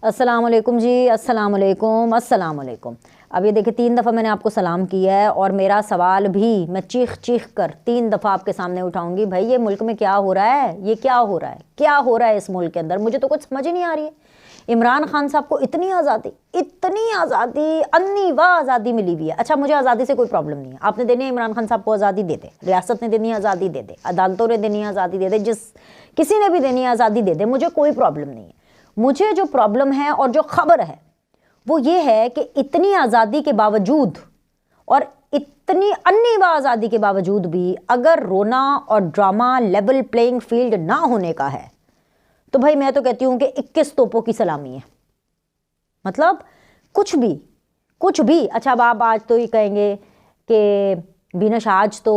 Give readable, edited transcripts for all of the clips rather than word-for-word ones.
अस्सलाम वालेकुम जी, अस्सलाम वालेकुम, अस्सलाम वालेकुम। अब ये देखिए 3 दफ़ा मैंने आपको सलाम किया है और मेरा सवाल भी मैं चीख चीख कर 3 दफ़ा आपके सामने उठाऊंगी। भाई ये मुल्क में क्या हो रहा है, ये क्या हो रहा है, क्या हो रहा है इस मुल्क के अंदर, मुझे तो कुछ समझ ही नहीं आ रही है। इमरान खान साहब को इतनी आज़ादी, अन्नी वाह आज़ादी मिली हुई है। अच्छा, मुझे आज़ादी से कोई प्रॉब्लम नहीं है, आपने देनी है इमरान खान साहब को आज़ादी दे दे, रियासत ने देनी है आज़ादी दे दे, अदालतों ने देनी है आज़ादी दे दे, जिस किसी ने भी देनी है आज़ादी दे दे, मुझे कोई प्रॉब्लम नहीं है। मुझे जो प्रॉब्लम है और जो खबर है वो ये है कि इतनी आज़ादी के बावजूद और इतनी अन्नीवा आज़ादी के बावजूद भी अगर रोना और ड्रामा लेवल प्लेइंग फील्ड ना होने का है तो भाई मैं तो कहती हूँ कि 21 तोपों की सलामी है। मतलब कुछ भी। अच्छा, अब आप आज तो ये कहेंगे कि बीनश आज तो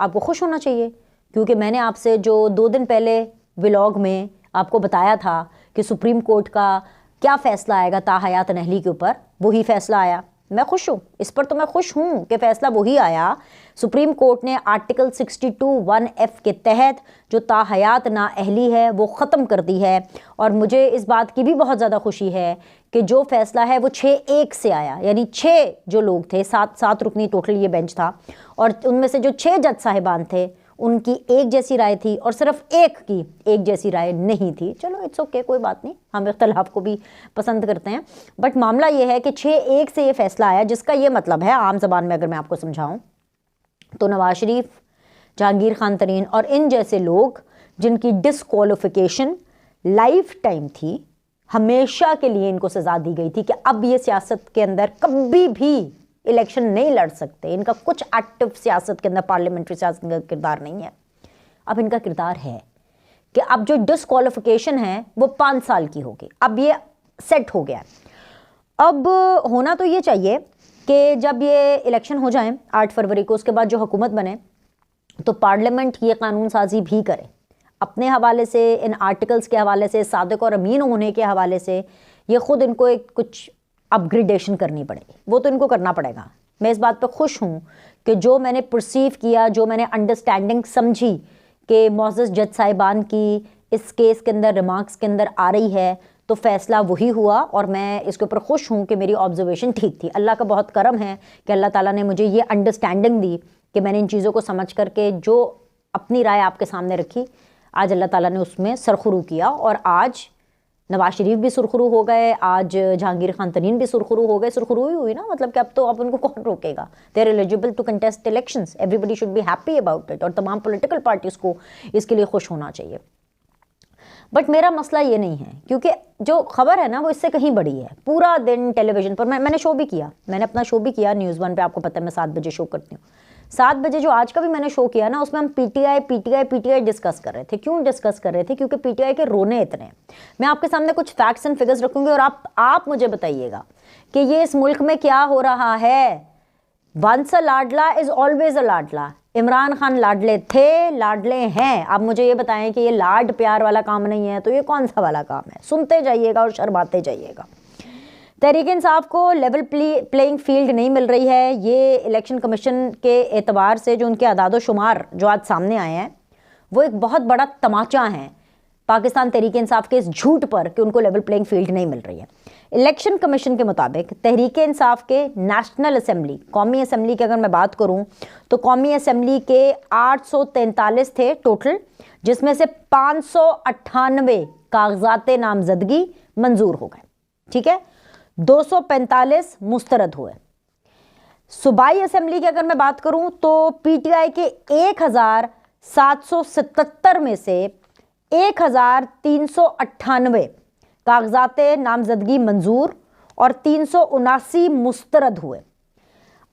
आपको खुश होना चाहिए क्योंकि मैंने आपसे जो 2 दिन पहले व्लॉग में आपको बताया था कि सुप्रीम कोर्ट का क्या फ़ैसला आएगा ताहयात नहली के ऊपर, वही फ़ैसला आया। मैं खुश हूँ, इस पर तो मैं खुश हूँ कि फ़ैसला वही आया। सुप्रीम कोर्ट ने आर्टिकल 62(1)(f) के तहत जो ताहयात नाअहली है वो ख़त्म कर दी है। और मुझे इस बात की भी बहुत ज़्यादा खुशी है कि जो फ़ैसला है वो 6-1 से आया, यानी 6 जो लोग थे, 7 रुकनी टोटल ये बेंच था, और उनमें से जो 6 जज साहिबान थे उनकी एक जैसी राय थी और सिर्फ एक की एक जैसी राय नहीं थी। चलो इट्स ओके, कोई बात नहीं, हम इख्तलाफ को भी पसंद करते हैं। बट मामला ये है कि 6-1 से ये फैसला आया, जिसका ये मतलब है आम ज़बान में अगर मैं आपको समझाऊं तो नवाज शरीफ, जहांगीर खान तरीन और इन जैसे लोग जिनकी डिसक्वालिफिकेशन लाइफ टाइम थी, हमेशा के लिए इनको सज़ा दी गई थी कि अब ये सियासत के अंदर कभी भी इलेक्शन नहीं लड़ सकते। इनका कुछ एक्टिव सियासत के अंदर, पार्लियामेंट्री सियासत का किरदार नहीं है। अब इनका किरदार है कि अब जो डिसक्वालिफिकेशन है वो 5 साल की होगी। अब ये सेट हो गया। अब होना तो ये चाहिए कि जब ये इलेक्शन हो जाए 8 फरवरी को, उसके बाद जो हुकूमत बने तो पार्लियामेंट ये कानून साजी भी करे अपने हवाले से, इन आर्टिकल्स के हवाले से, सादिक और अमीन होने के हवाले से। ये खुद इनको एक कुछ अपग्रेडेशन करनी पड़ेगी, वो तो इनको करना पड़ेगा। मैं इस बात पर खुश हूँ कि जो मैंने परसीव किया, जो मैंने अंडरस्टैंडिंग समझी कि मोअज़्ज़ज़ जज साहिबान की इस केस के अंदर रिमार्क्स के अंदर आ रही है, तो फ़ैसला वही हुआ और मैं इसके ऊपर खुश हूँ कि मेरी ऑब्जर्वेशन ठीक थी। अल्लाह का बहुत करम है कि अल्लाह ताला ने मुझे ये अंडरस्टैंडिंग दी कि मैंने इन चीज़ों को समझ करके जो अपनी राय आपके सामने रखी, आज अल्लाह ताला ने उसमें सरखुरू किया और आज नवाज शरीफ भी सुरखुरू हो गए, आज जहांगीर खान तरीन भी सुरखुरू हो गए। सुरखुरू ही हुई ना, मतलब कि अब तो अब उनको कौन रोकेगा। They are eligible to contest elections, everybody should be happy about it और तमाम पॉलिटिकल पार्टीज़ को इसके लिए खुश होना चाहिए। बट मेरा मसला ये नहीं है, क्योंकि जो खबर है ना वो इससे कहीं बड़ी है। पूरा दिन टेलीविजन पर मैंने शो भी किया, मैंने अपना शो भी किया न्यूज़ 1 पे, आपको पता है मैं 7 बजे शो करती हूँ। 7 बजे जो आज का भी मैंने शो किया ना, उसमें हम पीटीआई डिस्कस कर रहे थे। क्यों डिस्कस कर रहे थे? क्योंकि पीटीआई के रोने इतने हैं। मैं आपके सामने कुछ फैक्ट्स एंड फिगर्स रखूंगी और आप मुझे बताइएगा कि ये इस मुल्क में क्या हो रहा है। वंस अ लाडला इज ऑलवेज अ लाडला। इमरान खान लाडले थे, लाडले हैं। आप मुझे ये बताएं कि ये लाड प्यार वाला काम नहीं है तो ये कौन सा वाला काम है? सुनते जाइएगा और शर्माते जाइएगा। तहरीक इंसाफ को लेवल प्लेइंग फील्ड नहीं मिल रही है। ये इलेक्शन कमीशन के एतबार से जो उनके अदाद शुमार जो आज सामने आए हैं वो एक बहुत बड़ा तमाचा है पाकिस्तान तहरीक इंसाफ के इस झूठ पर कि उनको लेवल प्लेइंग फील्ड नहीं मिल रही है। इलेक्शन कमीशन के मुताबिक तहरीक इंसाफ के नेशनल असेंबली, कौमी असेंबली की अगर मैं बात करूं तो कौमी असेंबली के 843 थे टोटल, जिसमें से 598 कागजात नामजदगी मंजूर हो गए। ठीक है, 245 मुस्तरद हुए। सूबाई असेंबली की अगर मैं बात करूं तो पीटीआई के 1777 में से 1398 कागजात नामजदगी मंजूर और 379 मुस्तरद हुए।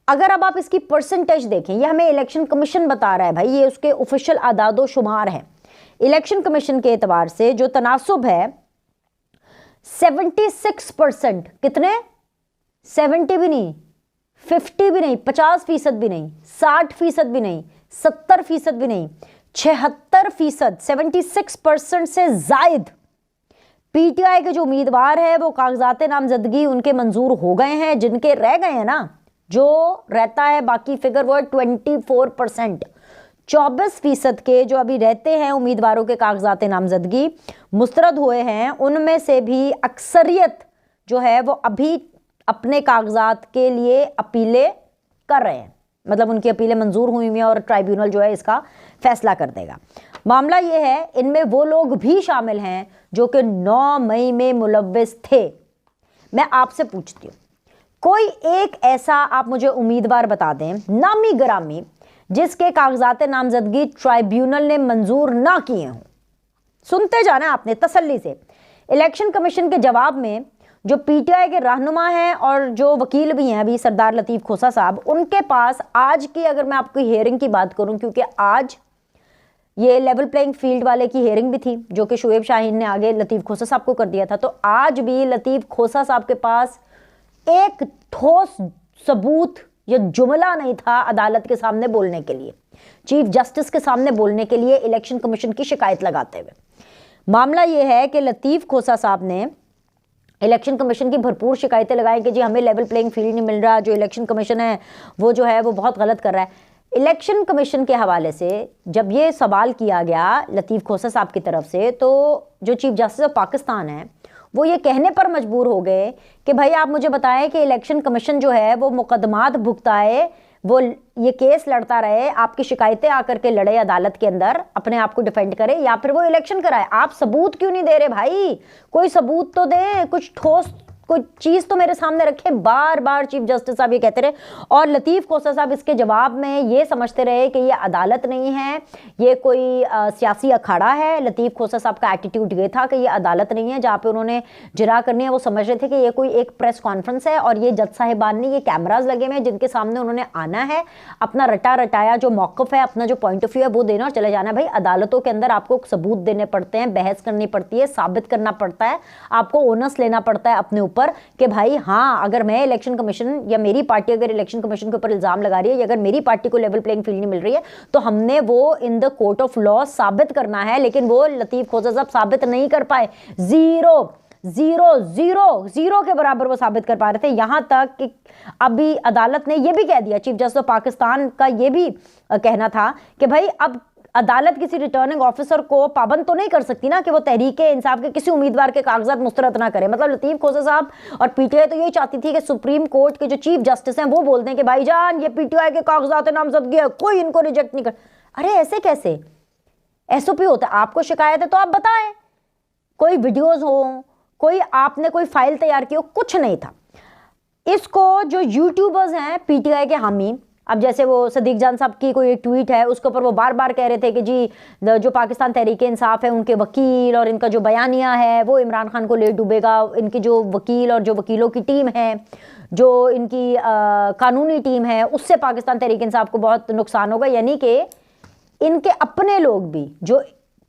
अगर अब आप इसकी परसेंटेज देखें, ये हमें इलेक्शन कमीशन बता रहा है भाई, ये उसके ऑफिशियल आदादो शुमार हैं। इलेक्शन कमीशन के एतबार से जो तनासुब है 76%, कितने? 70 भी नहीं, 50 भी नहीं, 50% भी नहीं, 60% भी नहीं, 70% भी नहीं, 76%, 76% से जायद पीटीआई के जो उम्मीदवार है वो कागजात नामजदगी उनके मंजूर हो गए हैं। जिनके रह गए हैं ना, जो रहता है बाकी फिगर वो है 24%। 24% के जो अभी रहते हैं उम्मीदवारों के कागजात नामजदगी मुस्तरद हुए हैं, उनमें से भी अक्सरियत जो है वो अभी अपने कागजात के लिए अपीलें कर रहे हैं, मतलब उनकी अपीलें मंजूर हुई हैं और ट्राइब्यूनल जो है इसका फैसला कर देगा। मामला ये है, इनमें वो लोग भी शामिल हैं जो कि 9 मई में मुलव्विस थे। मैं आपसे पूछती हूँ, कोई एक ऐसा आप मुझे उम्मीदवार बता दें, नामी ग्रामी, जिसके कागजात नामजदगी ट्राइब्यूनल ने मंजूर ना किए हों। सुनते जाना आपने तसल्ली से। इलेक्शन कमीशन के जवाब में जो पीटीआई के रहनुमा हैं और जो वकील भी हैं अभी, सरदार लतीफ़ खोसा साहब, उनके पास आज की, अगर मैं आपकी हियरिंग की बात करूं, क्योंकि आज ये लेवल प्लेइंग फील्ड वाले की हियरिंग भी थी जो कि शुएब शाहीन ने आगे लतीफ़ खोसा साहब को कर दिया था, तो आज भी लतीफ़ खोसा साहब के पास एक ठोस सबूत या जुमला नहीं था अदालत के सामने बोलने के लिए, चीफ जस्टिस के सामने बोलने के लिए इलेक्शन कमीशन की शिकायत लगाते हुए। मामला यह है कि लतीफ़ खोसा साहब ने इलेक्शन कमीशन की भरपूर शिकायतें लगाई कि जी हमें लेवल प्लेइंग फील्ड नहीं मिल रहा, जो इलेक्शन कमीशन है वो जो है वो बहुत गलत कर रहा है। इलेक्शन कमीशन के हवाले से जब ये सवाल किया गया लतीफ़ खोसा साहब की तरफ से, तो जो चीफ जस्टिस ऑफ पाकिस्तान है वो ये कहने पर मजबूर हो गए कि भाई आप मुझे बताएं कि इलेक्शन कमीशन जो है वो मुकदमात भुगताए, वो ये केस लड़ता रहे, आपकी शिकायतें आकर के लड़े अदालत के अंदर, अपने आप को डिफेंड करे, या फिर वो इलेक्शन कराए। आप सबूत क्यों नहीं दे रहे भाई? कोई सबूत तो दे, कुछ ठोस कोई चीज़ तो मेरे सामने रखे। बार बार चीफ जस्टिस साहब ये कहते रहे और लतीफ़ खोसा साहब इसके जवाब में ये समझते रहे कि ये अदालत नहीं है, ये कोई सियासी अखाड़ा है। लतीफ़ खोसा साहब का एटीट्यूड ये था कि ये अदालत नहीं है जहाँ पे उन्होंने जिरा करनी है। वो समझ रहे थे कि ये कोई एक प्रेस कॉन्फ्रेंस है और ये जज साहिबान ने ये कैमराज लगे हुए हैं जिनके सामने उन्होंने आना है, अपना रटा रटाया जो मौक़िफ़ है, अपना जो पॉइंट ऑफ व्यू है वो देना और चले जाना। भाई अदालतों के अंदर आपको सबूत देने पड़ते हैं, बहस करनी पड़ती है, साबित करना पड़ता है, आपको ओनस लेना पड़ता है अपने ऊपर कि भाई हाँ, अगर मैं इलेक्शन कमीशन या मेरी पार्टी अगर इलेक्शन कमीशन के ऊपर इल्जाम लगा रही है या अगर मेरी पार्टी को लेवल प्लेइंग फील्ड नहीं मिल रही है तो हमने वो in the court of law साबित करना है। लेकिन वो लतीफ़ खोसा साहब साबित नहीं कर पाए। जीरो के बराबर वो साबित कर पा रहे थे। यहां तक कि अभी अदालत ने ये भी कह दिया, चीफ जस्टिस ऑफ पाकिस्तान का ये भी कहना था कि भाई अब अदालत किसी रिटर्निंग ऑफिसर को पाबंद तो नहीं कर सकती ना कि वो तहरीके इंसाफ के किसी उम्मीदवार के कागजात मुस्तरद ना करे। मतलब लतीफ़ खोसा साहब और पीटीआई तो यही चाहती थी कि सुप्रीम कोर्ट के जो चीफ जस्टिस हैं वो बोल दें कि भाईजान ये पीटीआई के कागजात नामजदगी है, कोई इनको रिजेक्ट नहीं कर। अरे ऐसे कैसे? एसओपी होता है, आपको शिकायत है तो आप बताएं, कोई वीडियोज हो, कोई आपने कोई फाइल तैयार की हो, कुछ नहीं था। इसको जो यूट्यूबर्स हैं पीटीआई के हामी, अब जैसे वो सदीक जान साहब की कोई ट्वीट है उसके ऊपर वो बार बार कह रहे थे कि जी जो पाकिस्तान तहरीक इंसाफ है उनके वकील और इनका जो बयानिया है वो इमरान खान को ले डूबेगा। इनकी जो वकील और जो वकीलों की टीम है, जो इनकी कानूनी टीम है, उससे पाकिस्तान तहरीक इंसाफ को बहुत नुकसान होगा। यानी कि इनके अपने लोग भी जो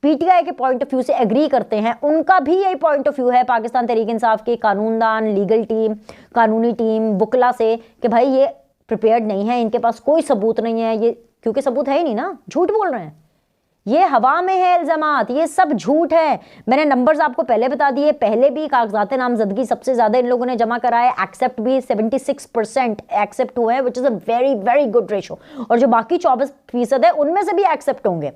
पीटीआई के पॉइंट ऑफ व्यू से एग्री करते हैं, उनका भी यही पॉइंट ऑफ व्यू है पाकिस्तान तहरीक इंसाफ की कानूनदान, लीगल टीम, कानूनी टीम, वकला से कि भाई ये प्रिपेयर्ड नहीं है, इनके पास कोई सबूत नहीं है, ये क्योंकि सबूत है ही नहीं ना, झूठ बोल रहे हैं, ये हवा में है इल्जामात, ये सब झूठ है। मैंने नंबर्स आपको पहले बता दिए, पहले भी कागजात नामजदगी सबसे ज़्यादा इन लोगों ने जमा कराए, एक्सेप्ट भी 76% एक्सेप्ट हुए हैं, which is a very very good ratio. और जो बाकी 24% है उनमें से भी एक्सेप्ट होंगे,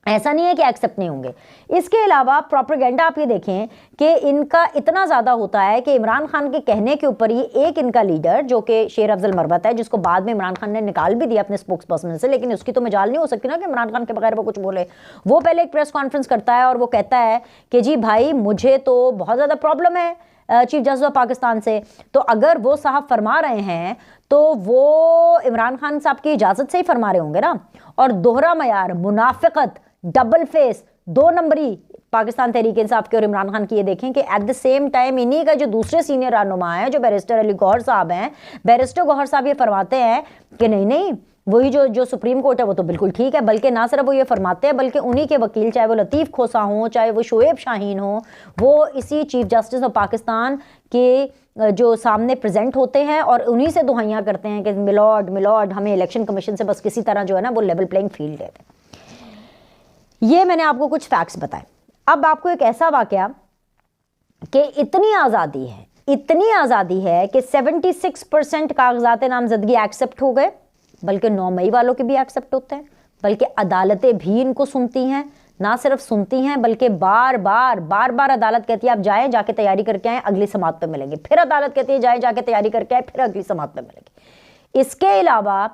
ऐसा नहीं है कि एक्सेप्ट नहीं होंगे। इसके अलावा प्रोपेगेंडा आप ये देखें कि इनका इतना ज़्यादा होता है कि इमरान खान के कहने के ऊपर ही एक इनका लीडर जो कि शेर अफजल मरवत है, जिसको बाद में इमरान खान ने निकाल भी दिया अपने स्पोक्स पर्सन से, लेकिन उसकी तो मजाल नहीं हो सकती ना कि इमरान खान के बगैर वो कुछ बोले। वो पहले एक प्रेस कॉन्फ्रेंस करता है और वो कहता है कि जी भाई मुझे तो बहुत ज़्यादा प्रॉब्लम है चीफ जस्टिस ऑफ पाकिस्तान से, तो अगर वो साहब फरमा रहे हैं तो वो इमरान खान साहब की इजाज़त से ही फरमा रहे होंगे ना। और दोहरा मयार, मुनाफिकत, डबल फेस, 2 नंबरी पाकिस्तान तहरीक इंसाफ के और इमरान खान की ये देखें कि एट द सेम टाइम इन्हीं का जो दूसरे सीनियर रहनुमा है जो बैरिस्टर अली गौहर साहब हैं, बैरिस्टर गौहर साहब ये फरमाते हैं कि नहीं वही जो सुप्रीम कोर्ट है वो तो बिल्कुल ठीक है, बल्कि ना सिर्फ वो ये फरमाते हैं बल्कि उन्हीं के वकील, चाहे वो लतीफ़ खोसा हो, चाहे वो शुएब शाहीन हो, वो इसी चीफ जस्टिस ऑफ पाकिस्तान के जो सामने प्रेजेंट होते हैं और उन्हीं से दुहाइयाँ करते हैं कि मिलॉर्ड हमें इलेक्शन कमीशन से बस किसी तरह जो है ना वो लेवल प्लेइंग फील्ड देते हैं। ये मैंने आपको कुछ फैक्ट्स बताए। अब आपको एक ऐसा वाकया कि इतनी आज़ादी है कि 76% कागजात नामजदगी एक्सेप्ट हो गए, बल्कि 9 मई वालों के भी एक्सेप्ट होते हैं, बल्कि अदालतें भी इनको सुनती हैं, ना सिर्फ सुनती हैं बल्कि बार बार अदालत कहती है आप जाएं, जाके तैयारी करके आएं, अगली समात पे मिलेंगे। फिर अदालत कहती है जाएं, जाके तैयारी करके आएं, फिर अगली समात पे मिलेंगे। इसके अलावा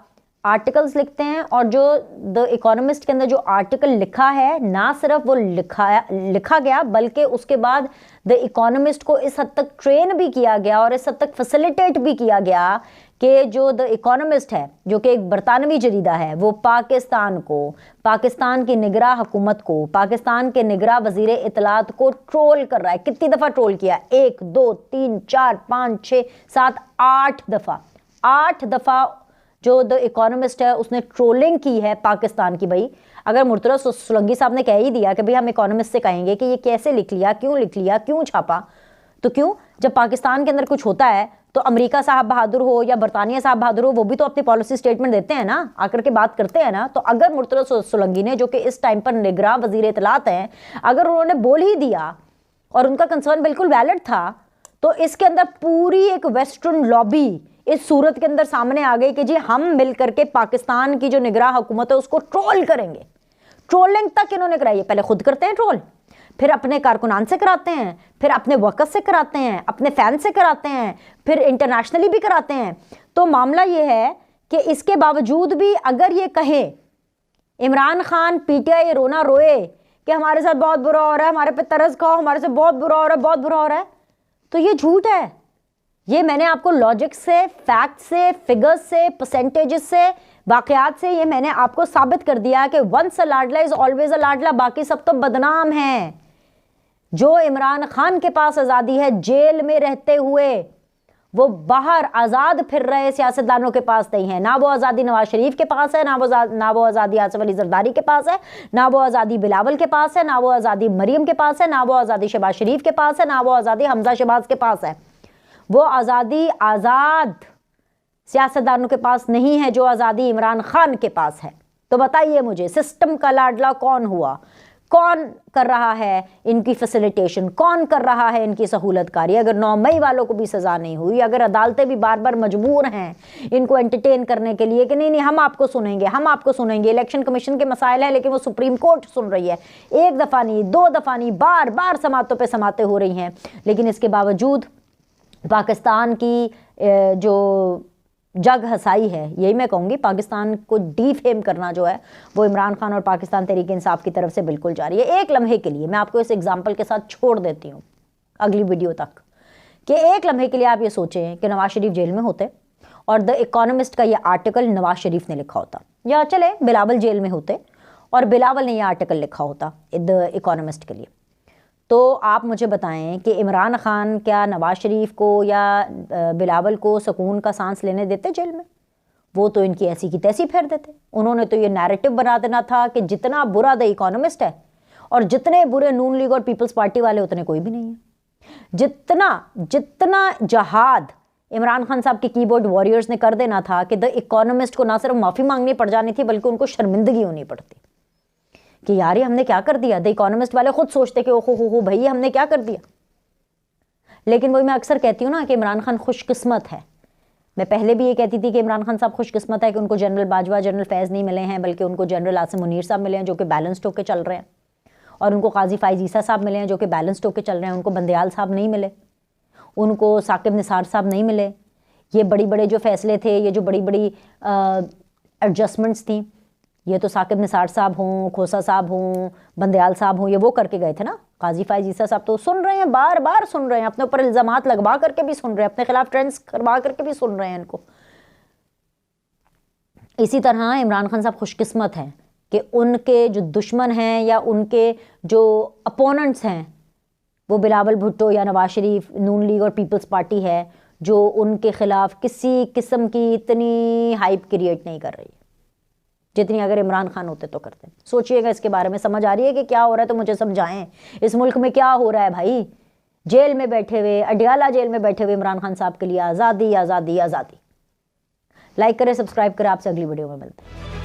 आर्टिकल्स लिखते हैं, और जो द इकोनॉमिस्ट के अंदर जो आर्टिकल लिखा है, ना सिर्फ वो लिखा गया बल्कि उसके बाद द इकोनॉमिस्ट को इस हद तक ट्रेन भी किया गया और इस हद तक फैसिलिटेट भी किया गया कि जो द इकोनॉमिस्ट है, जो कि एक बरतानवी जरीदा है, वो पाकिस्तान को, पाकिस्तान की निगरां हुकूमत को, पाकिस्तान के निगरां वजीर इत्तलात को ट्रोल कर रहा है। कितनी दफ़ा ट्रोल किया? 1 2 3 4 5 6 7 8 दफ़ा। 8 दफ़ा जो द इकोनॉमिस्ट है उसने ट्रोलिंग की है पाकिस्तान की। भाई अगर मुर्तज़ा सोलंकी साहब ने कह ही दिया कि भाई हम इकोनॉमिस्ट से कहेंगे कि ये कैसे लिख लिया, क्यों छापा, तो क्यों जब पाकिस्तान के अंदर कुछ होता है तो अमेरिका साहब बहादुर हो या बरतानिया साहब बहादुर हो, वो भी तो अपनी पॉलिसी स्टेटमेंट देते हैं ना, आकर के बात करते हैं ना। तो अगर मुर्तज़ा सोलंकी ने, जो कि इस टाइम पर निगरां वज़ीर इत्तलात हैं, अगर उन्होंने बोल ही दिया और उनका कंसर्न बिल्कुल वैलिड था, तो इसके अंदर पूरी एक वेस्टर्न लॉबी इस सूरत के अंदर सामने आ गई कि जी हम मिल करके पाकिस्तान की जो निगरां हुकूमत है उसको ट्रोल करेंगे। ट्रोलिंग तक इन्होंने कराई है। पहले खुद करते हैं ट्रोल, फिर अपने कारकुनान से कराते हैं, फिर अपने वर्कर्स से कराते हैं, अपने फैन से कराते हैं, फिर इंटरनेशनली भी कराते हैं। तो मामला ये है कि इसके बावजूद भी अगर ये कहे इमरान खान पीटीआई रोना रोए कि हमारे साथ बहुत बुरा हो रहा है, हमारे पे तरस खाओ, हमारे से बहुत बुरा हो रहा है, बहुत बुरा हो रहा है, तो ये झूठ है। ये मैंने आपको लॉजिक से, फैक्ट से, फिगर्स से, परसेंटेजेस से, वाकयात से ये मैंने आपको साबित कर दिया कि वंस अ लाडला इज ऑलवेज अ लाडला, बाकी सब तो बदनाम हैं। जो इमरान खान के पास आज़ादी है, जेल में रहते हुए वो बाहर आज़ाद फिर रहे सियासतदानों के पास नहीं है। ना वो आज़ादी नवाज शरीफ के पास है, ना वो आज़ादी आसिफ अली जरदारी के पास है, ना वो आज़ादी बिलावल के पास है, ना वो आज़ादी मरियम के पास है, ना वो आज़ादी शहबाज शरीफ के पास है, ना वो आज़ादी हमजा शहबाज के पास है। वो आज़ादी आज़ाद सियासतदानों के पास नहीं है जो आज़ादी इमरान खान के पास है। तो बताइए मुझे, सिस्टम का लाडला कौन हुआ? कौन कर रहा है इनकी फैसिलिटेशन? कौन कर रहा है इनकी सहूलतकारी? अगर 9 मई वालों को भी सज़ा नहीं हुई, अगर अदालतें भी बार बार मजबूर हैं इनको एंटरटेन करने के लिए कि नहीं हम आपको सुनेंगे, हम आपको सुनेंगे, इलेक्शन कमीशन के मसाइल है लेकिन वो सुप्रीम कोर्ट सुन रही है, 1 दफ़ा नहीं 2 दफ़ा नहीं, बार बार समातों पर समातें हो रही हैं, लेकिन इसके बावजूद पाकिस्तान की जो जग हसाई है, यही मैं कहूँगी, पाकिस्तान को डीफेम करना जो है वो इमरान खान और पाकिस्तान तहरीक इंसाफ की तरफ से बिल्कुल जारी है। एक लम्हे के लिए मैं आपको इस एग्जाम्पल के साथ छोड़ देती हूँ अगली वीडियो तक, कि एक लम्हे के लिए आप ये सोचें कि नवाज शरीफ जेल में होते और द इकोनॉमिस्ट का ये आर्टिकल नवाज शरीफ ने लिखा होता, या चले बिलावल जेल में होते और बिलावल ने यह आर्टिकल लिखा होता द इकोनॉमिस्ट के लिए, तो आप मुझे बताएं कि इमरान खान क्या नवाज शरीफ को या बिलावल को सुकून का सांस लेने देते जेल में? वो तो इनकी ऐसी की तैसी फेर देते। उन्होंने तो ये नैरेटिव बना देना था कि जितना बुरा द इकोनॉमिस्ट है और जितने बुरे नून लीग और पीपल्स पार्टी वाले उतने कोई भी नहीं है। जितना जहाद इमरान खान साहब के कीबोर्ड वॉरियर्स ने कर देना था कि द इकोनॉमिस्ट को ना सिर्फ माफ़ी मांगनी पड़ जानी थी बल्कि उनको शर्मिंदगी होनी पड़ती कि यार ये हमने क्या कर दिया। द इकोनॉमिस्ट वाले खुद सोचते कि ओहो हो भई हमने क्या कर दिया। लेकिन वही मैं अक्सर कहती हूँ ना कि इमरान खान खुशकिस्मत है। मैं पहले भी ये कहती थी कि इमरान खान साहब खुशकिस्मत है कि उनको जनरल बाजवा, जनरल फैज़ नहीं मिले हैं, बल्कि उनको जनरल आसिम मुनीर साहब मिले हैं जो कि बैलेंस्ड होकर चल रहे हैं, और उनको काजी फ़ाइज़ ईसा साहब मिले हैं जो कि बैलेंस्ड होकर चल रहे हैं। उनको बंदयाल साहब नहीं मिले, उनको साकिब निसार साहब नहीं मिले। ये बड़े जो फैसले थे, ये जो बड़ी एडजस्टमेंट्स थी, ये तो साकिब निसार साहब हों, खोसा साहब हों, बंदयाल साहब हों, ये वो करके गए थे ना। काजी फ़ाइज़ ईसा साहब तो सुन रहे हैं, बार बार सुन रहे हैं, अपने ऊपर इल्ज़ामात लगवा करके भी सुन रहे हैं, अपने खिलाफ ट्रेंड्स करवा करके भी सुन रहे हैं इनको। इसी तरह इमरान खान साहब खुशकिस्मत हैं कि उनके जो दुश्मन हैं या उनके जो अपोनेंट्स हैं वो बिलावल भुट्टो या नवाज शरीफ, नून लीग और पीपल्स पार्टी है जो उनके खिलाफ किसी किस्म की इतनी हाइप क्रिएट नहीं कर रही जितनी अगर इमरान खान होते तो करते। सोचिएगा इसके बारे में, समझ आ रही है कि क्या हो रहा है तो मुझे समझाएं इस मुल्क में क्या हो रहा है भाई। जेल में बैठे हुए, अडयाला जेल में बैठे हुए इमरान खान साहब के लिए आज़ादी आज़ादी आज़ादी। लाइक करें, सब्सक्राइब करें, आपसे अगली वीडियो में मिलते हैं।